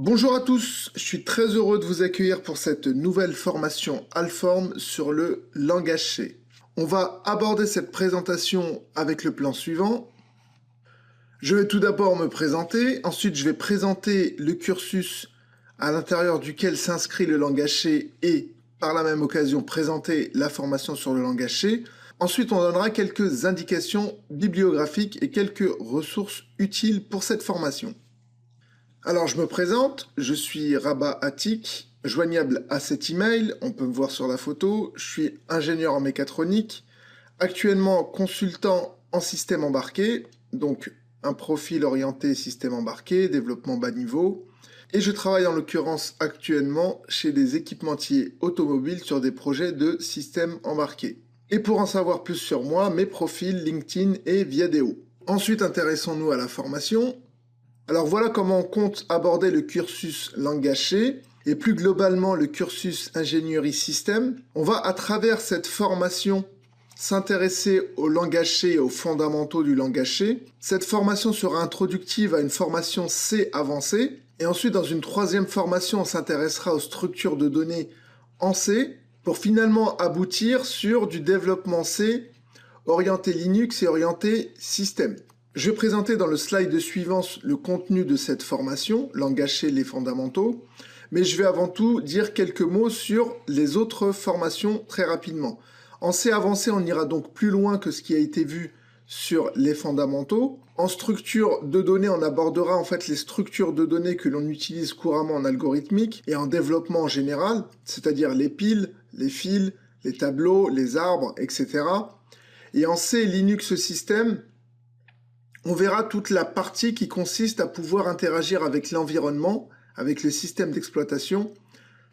Bonjour à tous, je suis très heureux de vous accueillir pour cette nouvelle formation Alform sur le langage C. On va aborder cette présentation avec le plan suivant. Je vais tout d'abord me présenter, ensuite je vais présenter le cursus à l'intérieur duquel s'inscrit le langage C et par la même occasion présenter la formation sur le langage C. Ensuite, on donnera quelques indications bibliographiques et quelques ressources utiles pour cette formation. Alors, je me présente, je suis Rabat Atik, joignable à cet email, on peut me voir sur la photo, je suis ingénieur en mécatronique, actuellement consultant en système embarqué, donc un profil orienté système embarqué, développement bas niveau, et je travaille en l'occurrence actuellement chez des équipementiers automobiles sur des projets de système embarqué. Et pour en savoir plus sur moi, mes profils LinkedIn et Viadeo. Ensuite, intéressons-nous à la formation. Alors voilà comment on compte aborder le cursus langage C et plus globalement le cursus ingénierie système. On va à travers cette formation s'intéresser au langage C et aux fondamentaux du langage C. Cette formation sera introductive à une formation C avancée et ensuite dans une troisième formation on s'intéressera aux structures de données en C pour finalement aboutir sur du développement C orienté Linux et orienté système. Je vais présenter dans le slide suivant le contenu de cette formation, langage C, les fondamentaux, mais je vais avant tout dire quelques mots sur les autres formations très rapidement. En C avancé, on ira donc plus loin que ce qui a été vu sur les fondamentaux. En structure de données, on abordera en fait les structures de données que l'on utilise couramment en algorithmique et en développement en général, c'est-à-dire les piles, les fils, les tableaux, les arbres, etc. Et en C Linux système, on verra toute la partie qui consiste à pouvoir interagir avec l'environnement, avec le système d'exploitation,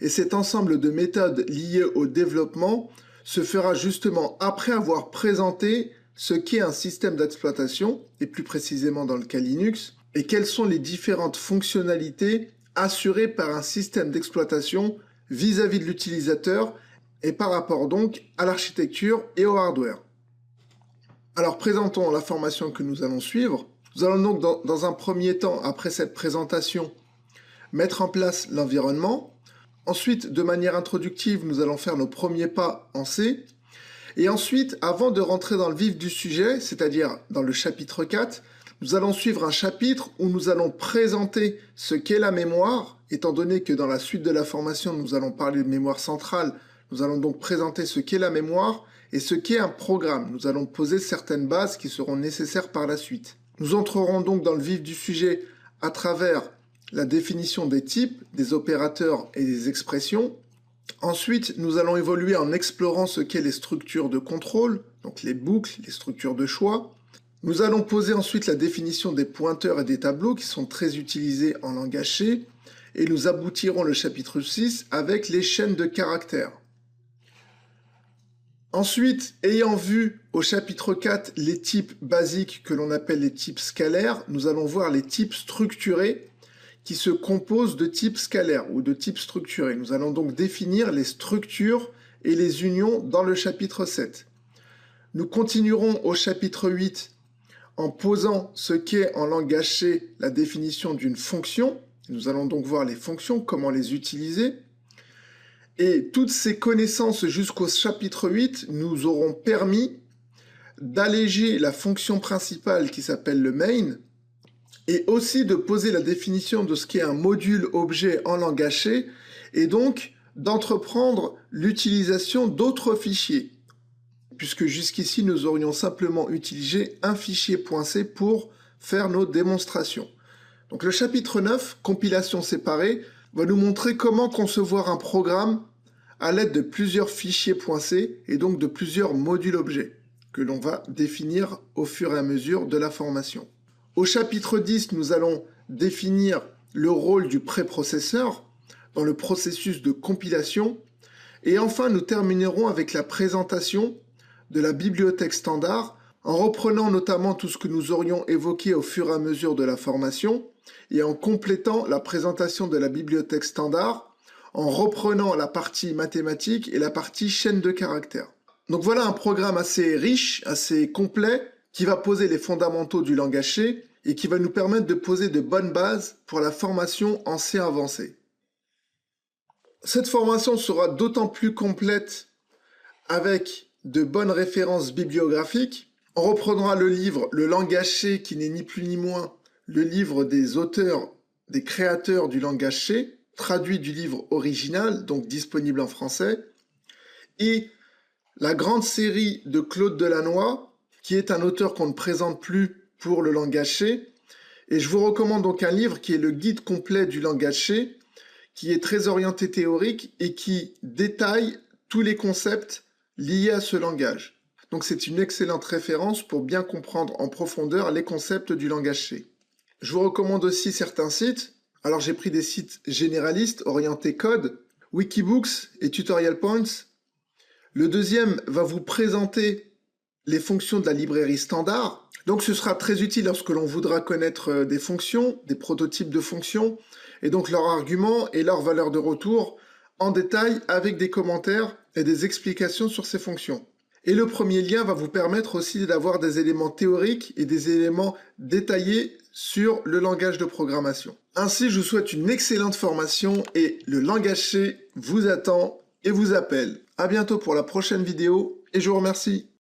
et cet ensemble de méthodes liées au développement se fera justement après avoir présenté ce qu'est un système d'exploitation, et plus précisément dans le cas Linux, et quelles sont les différentes fonctionnalités assurées par un système d'exploitation vis-à-vis de l'utilisateur et par rapport donc à l'architecture et au hardware. Alors présentons la formation que nous allons suivre. Nous allons donc dans un premier temps, après cette présentation, mettre en place l'environnement. Ensuite, de manière introductive, nous allons faire nos premiers pas en C. Et ensuite, avant de rentrer dans le vif du sujet, c'est-à-dire dans le chapitre 4, nous allons suivre un chapitre où nous allons présenter ce qu'est la mémoire, étant donné que dans la suite de la formation, nous allons parler de mémoire centrale. Nous allons donc présenter ce qu'est la mémoire et ce qu'est un programme. Nous allons poser certaines bases qui seront nécessaires par la suite. Nous entrerons donc dans le vif du sujet à travers la définition des types, des opérateurs et des expressions. Ensuite, nous allons évoluer en explorant ce qu'est les structures de contrôle, donc les boucles, les structures de choix. Nous allons poser ensuite la définition des pointeurs et des tableaux qui sont très utilisés en langage C. Et nous aboutirons le chapitre 6 avec les chaînes de caractères. Ensuite, ayant vu au chapitre 4 les types basiques que l'on appelle les types scalaires, nous allons voir les types structurés qui se composent de types scalaires ou de types structurés. Nous allons donc définir les structures et les unions dans le chapitre 7. Nous continuerons au chapitre 8 en posant ce qu'est en langage C la définition d'une fonction. Nous allons donc voir les fonctions, comment les utiliser. Et toutes ces connaissances jusqu'au chapitre 8 nous auront permis d'alléger la fonction principale qui s'appelle le main et aussi de poser la définition de ce qu'est un module objet en langage C et donc d'entreprendre l'utilisation d'autres fichiers puisque jusqu'ici nous aurions simplement utilisé un fichier .c pour faire nos démonstrations. Donc le chapitre 9, compilation séparée, va nous montrer comment concevoir un programme à l'aide de plusieurs fichiers .c et donc de plusieurs modules objets que l'on va définir au fur et à mesure de la formation. Au chapitre 10, nous allons définir le rôle du préprocesseur dans le processus de compilation et enfin nous terminerons avec la présentation de la bibliothèque standard en reprenant notamment tout ce que nous aurions évoqué au fur et à mesure de la formation et en complétant la présentation de la bibliothèque standard, en reprenant la partie mathématique et la partie chaîne de caractères. Donc voilà un programme assez riche, assez complet, qui va poser les fondamentaux du langage C et qui va nous permettre de poser de bonnes bases pour la formation en C avancé. Cette formation sera d'autant plus complète avec de bonnes références bibliographiques. On reprendra le livre Le langage C, qui n'est ni plus ni moins le livre des auteurs, des créateurs du langage C, traduit du livre original, donc disponible en français, et la grande série de Claude Delannoy, qui est un auteur qu'on ne présente plus pour le langage C. Et je vous recommande donc un livre qui est le guide complet du langage C, qui est très orienté théorique et qui détaille tous les concepts liés à ce langage. Donc c'est une excellente référence pour bien comprendre en profondeur les concepts du langage C. Je vous recommande aussi certains sites. Alors j'ai pris des sites généralistes orientés code, Wikibooks et Tutorial Points. Le deuxième va vous présenter les fonctions de la librairie standard. Donc ce sera très utile lorsque l'on voudra connaître des fonctions, des prototypes de fonctions, et donc leurs arguments et leurs valeurs de retour en détail avec des commentaires et des explications sur ces fonctions. Et le premier lien va vous permettre aussi d'avoir des éléments théoriques et des éléments détaillés sur le langage de programmation. Ainsi, je vous souhaite une excellente formation et le langage C vous attend et vous appelle. À bientôt pour la prochaine vidéo et je vous remercie.